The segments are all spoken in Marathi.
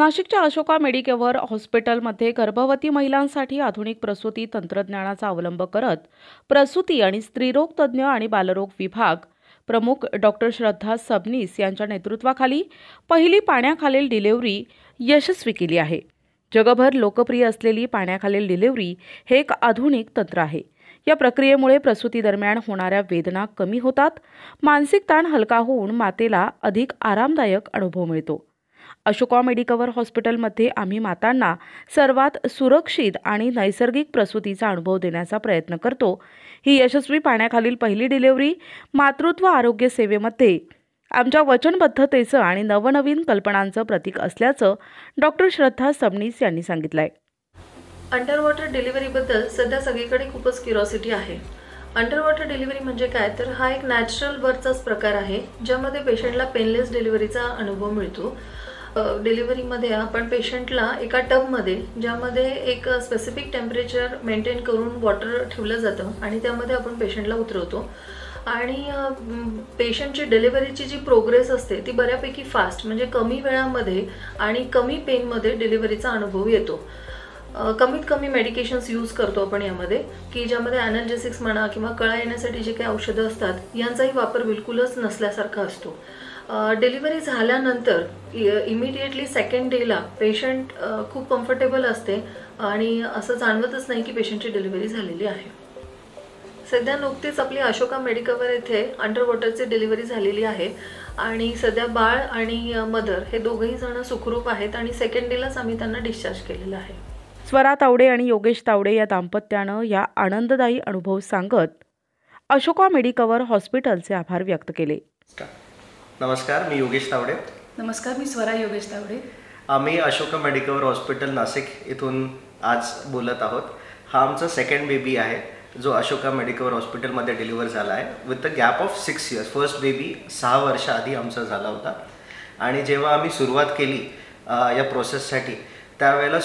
नाशिकच्या अशोका मेडिकेअर हॉस्पिटलमध्ये गर्भवती महिलांसाठी आधुनिक प्रसूती तंत्रज्ञानाचा अवलंब करत प्रसूती आणि स्त्रीरोग तज्ज्ञ आणि बालरोग विभाग प्रमुख डॉक्टर श्रद्धा सबनीस यांच्या नेतृत्वाखाली पहिली पाण्याखालील डिलिव्हरी यशस्वी केली आहे। जगभर लोकप्रिय असलेली पाण्याखालील डिलिव्हरी हे एक आधुनिक तंत्र आहे। या प्रक्रियेमुळे प्रसूती दरम्यान होणाऱ्या वेदना कमी होतात, मानसिक ताण हलका होऊन मातेला अधिक आरामदायक अनुभव मिळतो। अशोका मेडिकेअर हॉस्पिटलमध्ये आम्ही मातांना सर्वात सुरक्षित आणि नैसर्गिक प्रसूतीचा अनुभव देण्याचा प्रयत्न करतो। ही यशस्वी पाण्याखालील पहिली डिलिव्हरी मातृत्व आरोग्य सेवेमध्ये आमच्या वचनबद्धतेचं आणि नवनवीन कल्पनांचं प्रतीक असल्याचं डॉक्टर श्रद्धा सबनीस यांनी सांगितलंय। अंडर वॉटर डिलिव्हरीबद्दल सध्या सगळीकडे खूपच क्युरिओसिटी आहे। अंडर वॉटर डिलिव्हरी म्हणजे काय तर हा एक नॅचरल बर्थचाच प्रकार आहे, ज्यामध्ये पेशंटला पेनलेस डिलिव्हरीचा अनुभव मिळतो। डिलिव्हरीमध्ये आपण पेशंटला एका टबमध्ये, ज्यामध्ये एक स्पेसिफिक टेम्परेचर मेंटेन करून वॉटर ठेवलं जातं आणि त्यामध्ये आपण पेशंटला उतरवतो आणि पेशंटची डिलिव्हरीची जी प्रोग्रेस असते ती बऱ्यापैकी फास्ट, म्हणजे कमी वेळामध्ये आणि कमी पेनमध्ये डिलिव्हरीचा अनुभव येतो। कमीत कमी मेडिकेशन्स यूज करतो आपण यामध्ये, की ज्यामध्ये ॲनाल्जेसिक्स म्हणा किंवा कळा येण्यासाठी जे काही औषधं असतात यांचाही वापर बिलकुलच नसल्यासारखा असतो। डिलिव्हरी झाल्यानंतर इमिडिएटली सेकंड डेला पेशंट खूप कम्फर्टेबल असते आणि असं जाणवतच नाही की पेशंटची डिलिव्हरी झालेली आहे। सध्या नुकतीच आपली अशोका मेडिकेअर येथे अंडर वॉटरची डिलिव्हरी झालेली आहे आणि सध्या बाळ आणि मदर हे दोघंही जण सुखरूप आहेत आणि सेकंड डेलाच आम्ही त्यांना डिस्चार्ज केलेला आहे। स्वरा तावडे आणि योगेश तावडे या दाम्पत्यानं या आनंददायी अनुभव सांगत अशोका मेडिकेअर हॉस्पिटलचे आभार व्यक्त केले। नमस्कार, मी योगेश तावडे। नमस्कार, मी स्वरा योगेश तावडे। आम्ही अशोका मेडिकेअर हॉस्पिटल नाशिक इथून आज बोलत आहोत। हा आमचा सेकंड बेबी आहे जो अशोका मेडिकेअर हॉस्पिटलमध्ये डिलिव्हर झाला आहे with the gap of 6 years. First baby 6 वर्ष आधी आमचा झाला होता आणि जेव्हा आम्ही सुरुवात केली या प्रोसेससाठी त्यावेळेला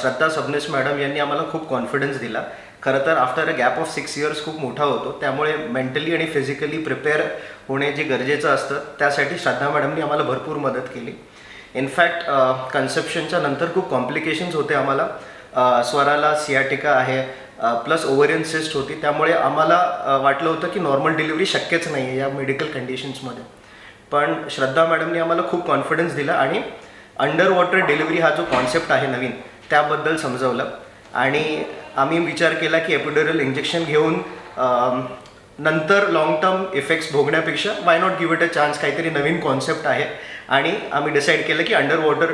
श्रद्धा सबनीस मॅडम यांनी आम्हाला खूप कॉन्फिडन्स दिला। खरं तर after a gap of 6 years खूप मोठा होतो, त्यामुळे मेंटली आणि फिजिकली प्रिपेअर होणे जे गरजेचं असतं त्यासाठी श्रद्धा मॅडमनी आम्हाला भरपूर मदत केली। इनफॅक्ट कन्सेप्शनच्या नंतर खूप कॉम्प्लिकेशन्स होते आम्हाला। स्वराला सियाटिका आहे प्लस ओव्हरियन सिस्ट होती, त्यामुळे आम्हाला वाटलं होतं की नॉर्मल डिलिव्हरी शक्यच नाही आहे या मेडिकल कंडिशन्समध्ये। पण श्रद्धा मॅडमनी आम्हाला खूप कॉन्फिडन्स दिला आणि अंडर वॉटर डिलिव्हरी हा जो कॉन्सेप्ट आहे नवीन त्याबद्दल समजवलं आणि आम्ही विचार केला की एपिड्युरल इंजेक्शन घेऊन नंतर लॉंग टर्म इफेक्ट्स भोगण्यापेक्षा why not give it a chance, काहीतरी नवीन कॉन्सेप्ट आहे आणि आम्ही डिसाईड केलं की अंडर वॉटर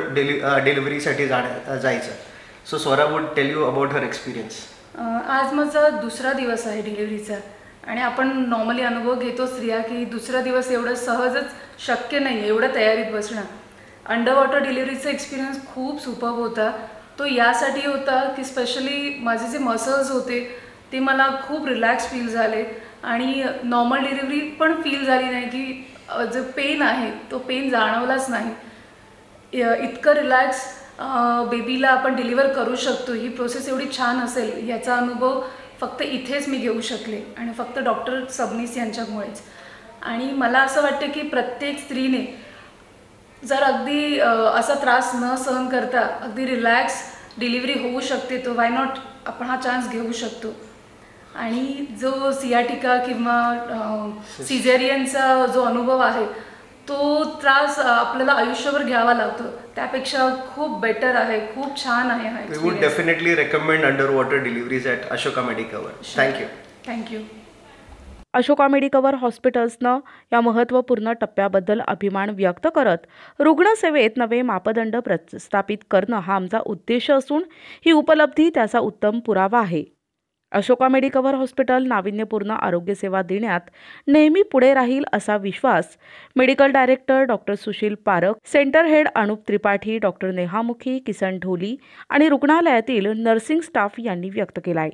डिलिव्हरीसाठी जायचं। So Swara would tell you about her experience. आज माझा दुसरा दिवस आहे डिलिव्हरीचा आणि आपण नॉर्मली अनुभव घेतो स्त्रिया की दुसरा दिवस एवढं सहजच शक्य नाही आहे एवढं तयारीत बसणं। अंडर वॉटर डिलिव्हरीचा एक्सपिरियन्स खूप सुपर्ब होता। तो यासाठी होता की स्पेशली माझे जे मसल्स होते ते मला खूप रिलॅक्स फील झाले आणि नॉर्मल डिलिव्हरी पण फील झाली नाही की जो पेन आहे तो पेन जाणवलाच नाही। इतकं रिलॅक्स बेबीला आपण डिलिव्हर करू शकतो, ही प्रोसेस एवढी छान असेल याचा अनुभव फक्त इथेच मी घेऊ शकले आणि फक्त डॉक्टर सबनीस यांच्यामुळेच। आणि मला असं वाटतं की प्रत्येक स्त्रीने जर अगदी असा त्रास न सहन करता अगदी रिलॅक्स डिलिव्हरी होऊ शकते तो वाय नॉट आपण हा चान्स घेऊ शकतो। आणि जो सियाटिका किंवा सिझेरियनचा जो अनुभव आहे तो त्रास आपल्याला आयुष्यभर घ्यावा लागतो, त्यापेक्षा खूप बेटर आहे, खूप छान आहे हा experience. We would definitely recommend under water deliveries at Ashoka Medicare. Thank you. Ashoka Medicare हॉस्पिटल्सनं या महत्त्वपूर्ण टप्प्याबद्दल अभिमान व्यक्त करत रुग्णसेवेत नवे मापदंड प्रस्थापित करणं हा आमचा उद्देश असून ही उपलब्धी त्याचा उत्तम पुरावा आहे। अशोका मेडिकेअर हॉस्पिटल नाविन्यपूर्ण आरोग्यसेवा देण्यात नेहमी पुढे राहील असा विश्वास medical director doctor Sushil Parakh, centre head Anup Tripathi, doctor Neha Mukhi, Kisan Dholi आणि रुग्णालयातील नर्सिंग स्टाफ यांनी व्यक्त केला आहे।